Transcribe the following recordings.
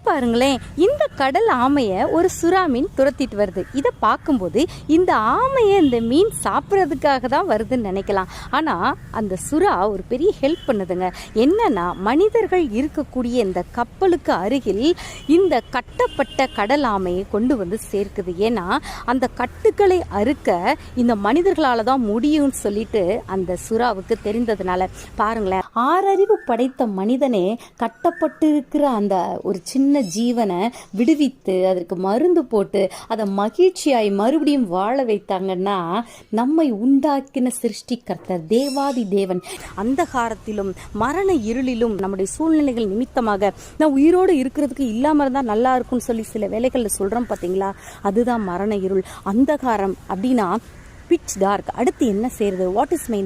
பாருங்களேன், இந்த கடல் ஆமையை ஒரு சுறா மீன் துரத்திட்டு வருது. இதை பார்க்கும்போது இந்த ஆமையை இந்த மீன் சாப்பிட்றதுக்காக தான் வருதுன்னு நினைக்கலாம். ஆனால் அந்த சுறா ஒரு பெரிய ஹெல்ப் பண்ணுதுங்க. என்னன்னா, மனிதர்கள் இருக்கக்கூடிய இந்த கப்பலுக்கு அருகில் இந்த கட்டப்பட்ட கடல் ஆமையை கொண்டு வந்து சேர்க்குது. ஏன்னா அந்த கட்டுக்களை அறுக்க இந்த மனிதர்களால் தான் முடியும்னு சொல்லிட்டு அந்த சுறாவுக்கு தெரிந்ததுனால பாருங்களேன், ஆறறிவு படைத்த மனிதனே கட்டப்பட்டிருக்கிற அந்த ஒரு சின்ன ஜீவனை விடுவித்து அதற்கு மருந்து போட்டு அதை மகிழ்ச்சியாய் மறுபடியும் வாழ வைத்தாங்கன்னா, நம்மை உண்டாக்கின சிருஷ்டிகர்த்தர் தேவாதி தேவன் அந்தகாரத்திலும் மரண இருளிலும் நம்முடைய சூழ்நிலைகள் நிமித்தமாக நான் உயிரோடு இருக்கிறதுக்கு இல்லாம இருந்தா நல்லா இருக்கும்னு சொல்லி சில வேலைகள்ல சொல்றோம் பார்த்தீங்களா, அதுதான் மரண இருள். அந்தகாரம் அப்படின்னா பிட்ச் டார்க். அடுத்து என்ன செய்யறது, what is my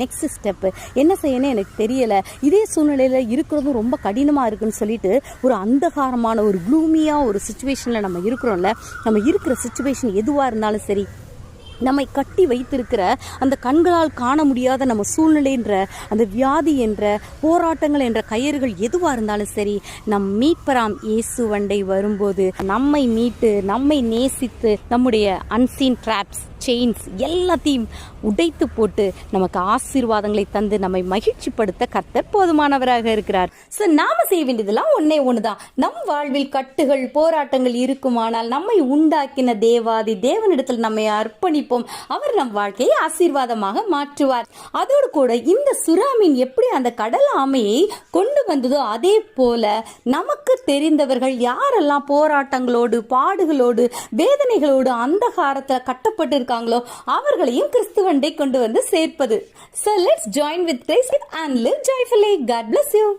next step, என்ன செய்யணும் எனக்கு தெரியல, இதே சூழ்நிலையில இருக்கிறதும் ரொம்ப கடினமா இருக்குன்னு சொல்லிட்டு ஒரு அந்தகாரமான ஒரு க்ளூமியா ஒரு சுச்சுவேஷன்ல நம்ம இருக்கிறோம்ல. நம்ம இருக்கிற சுச்சுவேஷன் எதுவா இருந்தாலும் சரி, நம்மை கட்டி வைத்திருக்கிற அந்த கண்களால் காண முடியாத நம்ம சூழ்நிலை என்ற அந்த வியாதி என்ற போராட்டங்கள் என்ற கயிறுகள் எதுவாக இருந்தாலும் சரி, நம் மீட்பராம் இயேசு வண்டை வரும்போது நம்மை மீட்டு நம்மை நேசித்து நம்முடைய அன்சீன் ட்ராப்ஸ் செயின்ஸ் எல்லாத்தையும் உடைத்து போட்டு நமக்கு ஆசீர்வாதங்களை தந்து நம்மை மகிழ்ச்சிப்படுத்த கர்த்தர் போதுமானவராக இருக்கிறார். ஸோ நாம செய்ய வேண்டியதெல்லாம் ஒண்ணுதான். நம் வாழ்வில் கட்டுகள் போராட்டங்கள் இருக்குமானால் நம்மை உண்டாக்கின தேவாதி தேவனிடத்தில் நம்மை அர்ப்பணிப்போம். அவர் நம் வாழ்க்கையை ஆசீர்வாதமாக மாற்றுவார். அதோடு கூட இந்த சுறாமீன் எப்படி அந்த கடல் ஆமையை கொண்டு வந்ததோ அதே போல நமக்கு தெரிந்தவர்கள் யாரெல்லாம் போராட்டங்களோடு பாடுகளோடு வேதனைகளோடு அந்தகாரத்தில் கட்டப்பட்டு அவர்களையும் கிறிஸ்துவண்டை கொண்டு வந்து சேர்ப்பது. So let's join with Christ and live joyfully. God bless you.